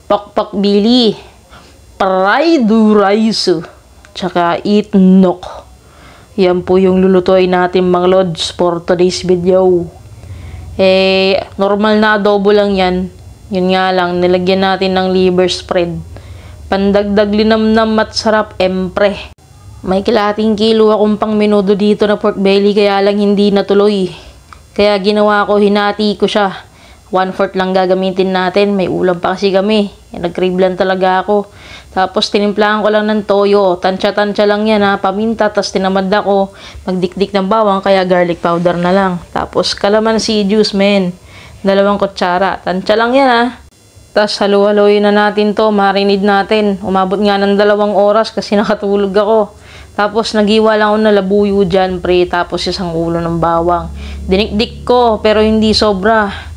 pakpak bili, fried rice, tsaka itnok. Yan po yung lulutuin natin mga lods for today's video. Normal na adobo lang yan. Yun nga lang, nilagyan natin ng liver spread. Pandagdag linamnam at sarap, empre. May kalahating kilo akong pang menudo dito na pork belly, kaya lang hindi natuloy. Kaya ginawa ko, hinati ko siya. 1/4 lang gagamitin natin. May ulam pa kasi kami. Nag-crave lang talaga ako. Tapos tinimplahan ko lang ng toyo. Tansya-tansya lang yan ha. Paminta. Tapos tinamad ako magdikdik ng bawang. Kaya garlic powder na lang. Tapos kalamansi juice men. 2 kutsara. Tansya lang yan ha. Tapos halu-haluin na natin to. Marinade natin. Umabot nga ng 2 oras kasi nakatulog ako. Tapos nagiwa lang ako na labuyo dyan pre. Tapos 1 ulo ng bawang. Dinikdik ko pero hindi sobra.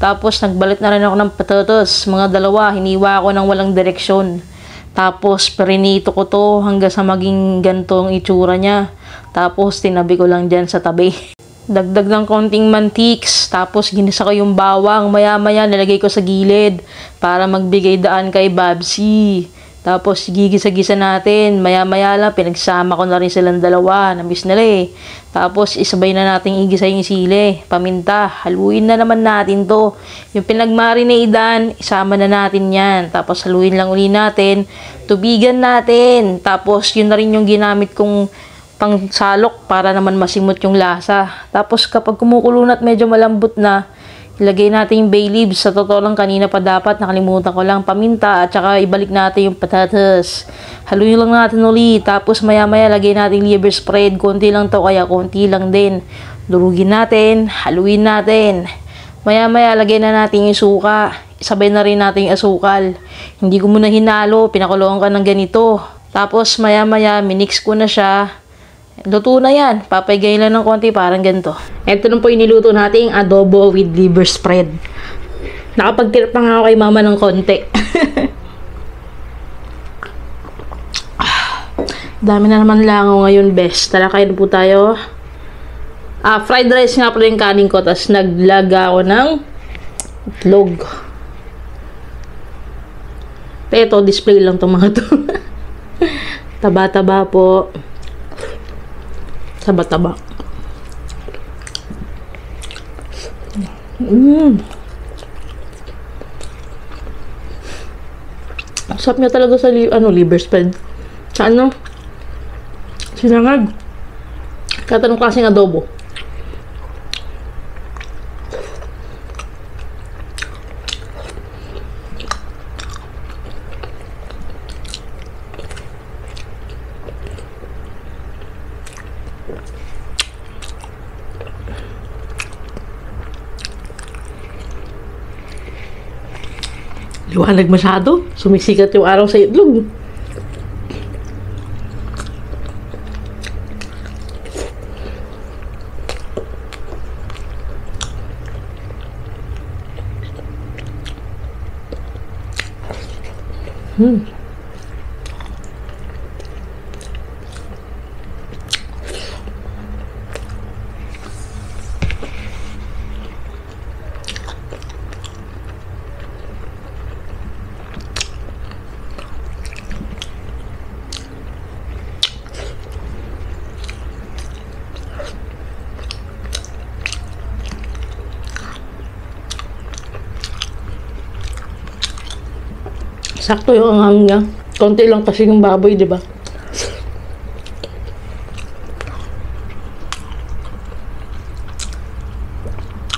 Tapos nagbalit na rin ako ng patatas. Mga 2. Hiniwa ko ng walang direksyon. Tapos perinito ko to hanggang sa maging ganito ang itsura niya. Tapos tinabi ko lang dyan sa tabi. Dagdag ng konting mantiks. Tapos ginisa ko yung bawang. Maya-maya nilagay ko sa gilid para magbigay daan kay Babsi. Tapos gigisa-gisa natin. Maya-maya lang pinagsama ko na rin silang 2. Namiss nila eh. Tapos isabay na natin igisa yung sili. Paminta. Haluin na naman natin to. Yung pinagmarinadan, isama na natin yan. Tapos haluin lang uli natin. Tubigan natin. Tapos yun na rin yung ginamit kong pangsalok para naman masimot yung lasa. Tapos kapag kumukulo na at medyo malambot na, ilagay natin yung bay leaves. Sa totoo lang kanina pa dapat, nakalimutan ko lang, paminta at saka ibalik natin yung patatas. Haluin lang natin ulit. Tapos maya maya lagay natin liver spread. Konti lang to kaya konti lang din. Durugin natin, haluin natin. Maya maya lagay na natin yung suka. Isabay na rin natin yung asukal. Hindi ko muna hinalo, pinakuloan ka ng ganito. Tapos maya maya minix ko na siya. Luto na yan. Papagay lang ng konti parang ganito. Ito na po yung niluto nating adobo with liver spread. Nakapagtirap na nga ako kay mama ng konti. Dami na naman langaw ngayon, best. Tara, kain po tayo. Fried rice nga pala yung kanin ko. Tapos naglaga ako ng itlog. Ito, display lang itong mga to. Taba-taba po. Taba-taba. Sarap niya talaga sa liver spread. Sa sinangag. Katanong klaseng adobo. Liwanag masyado. Sumisikat yung araw sa itlog. Sakto yung anghang niya. Konti lang kasi yung baboy, di ba?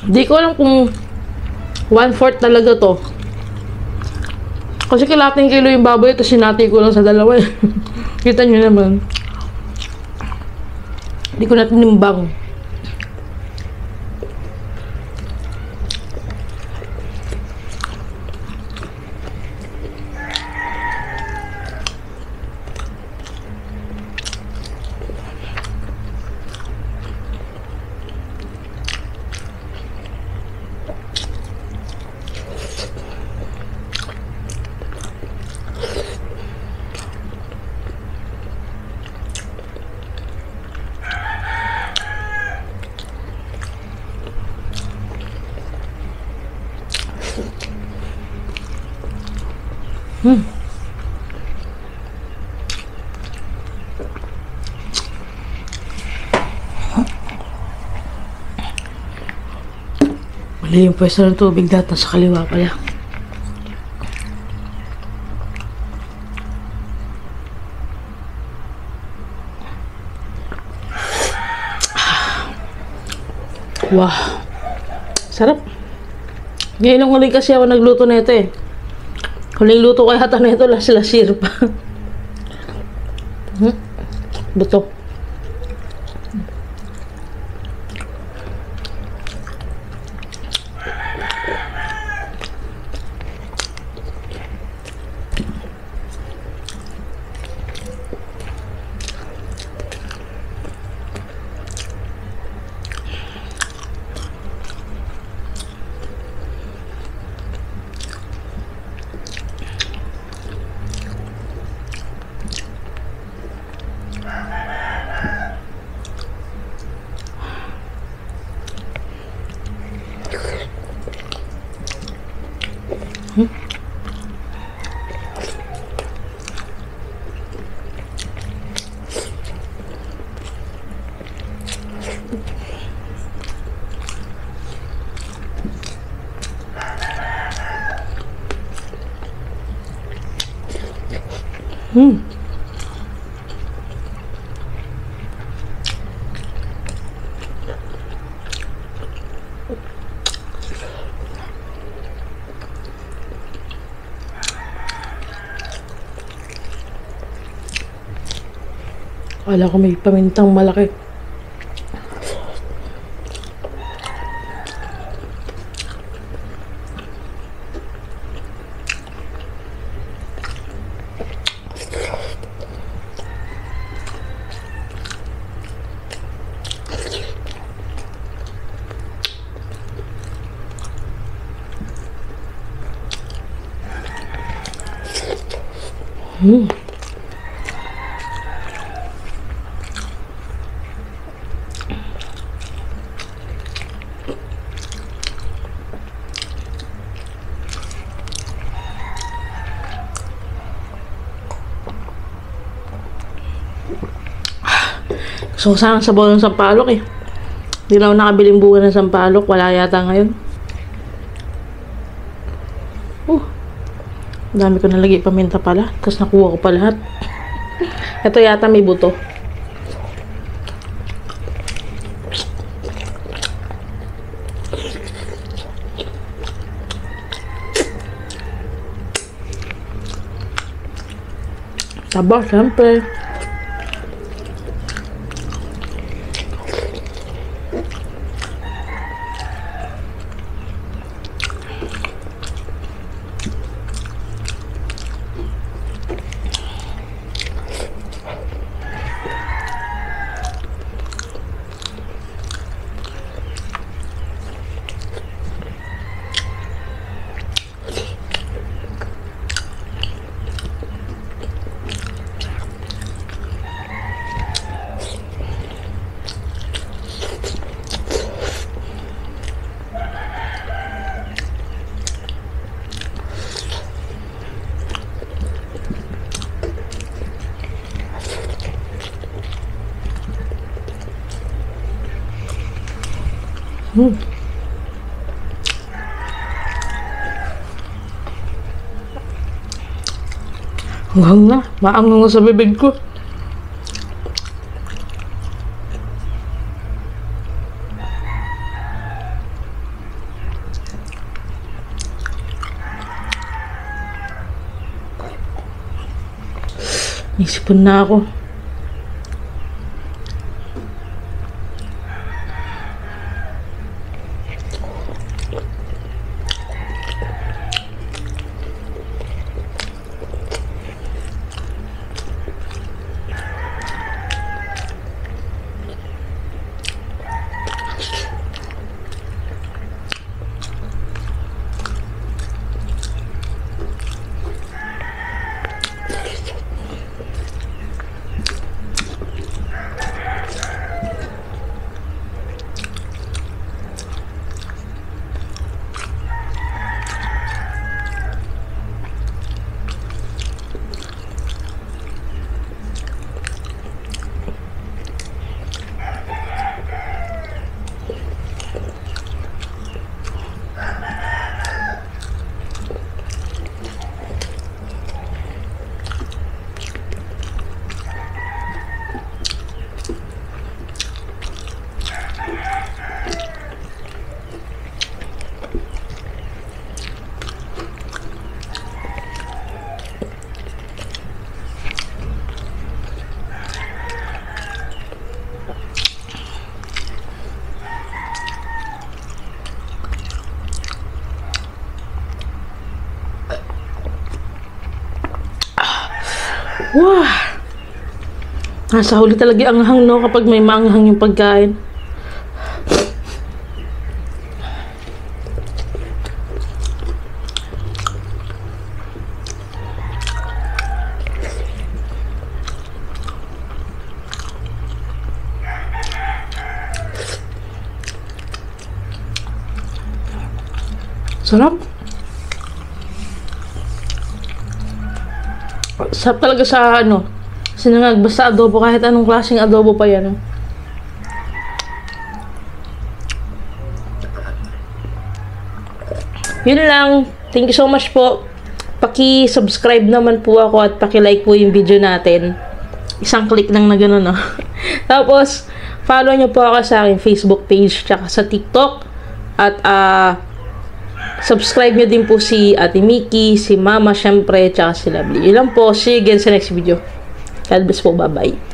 Di ko alam kung 1/4 talaga to. Kasi kalating kilo yung baboy, tapos sinati ko lang sa 2. Kita nyo naman. Di ko na tinimbang. Hmm. Mali yung pwesto ng tubig data sa kaliwa pala. Wow. Sarap. Ngayon lang huling kasi ako nagluto na ito eh. Huling luto ko yata na ito, lasir pa. Buto. Akala ko may pamintang malaki. Gusto ko sanang sabaw ng sampalok eh. Hindi na ako nakabiling bunga ng sampalok. Wala yata ngayon. Dami ko nalagay paminta pala. Tapos nakuha ko pa lahat. Ito yata may buto. Taba, syempre. Hanggang na. Maangang na sa bibig ko. Isipon na ako. Wow! Nasa huli talaga ang anghang, no, kapag may maanghang yung pagkain. Sarap. Sarap talaga sa ano, sinangag, basta adobo, kahit anong klaseng adobo pa yan. Yun lang. Thank you so much po. Paki-subscribe naman po ako at paki-like po yung video natin. Isang click lang na gano'n, no? Tapos, follow nyo po ako sa aking Facebook page tsaka sa TikTok. At, subscribe nyo din po si Ate Mickey, si Mama, syempre, tsaka si Lovely. Yun lang po. See you again sa next video. God bless po. Bye-bye.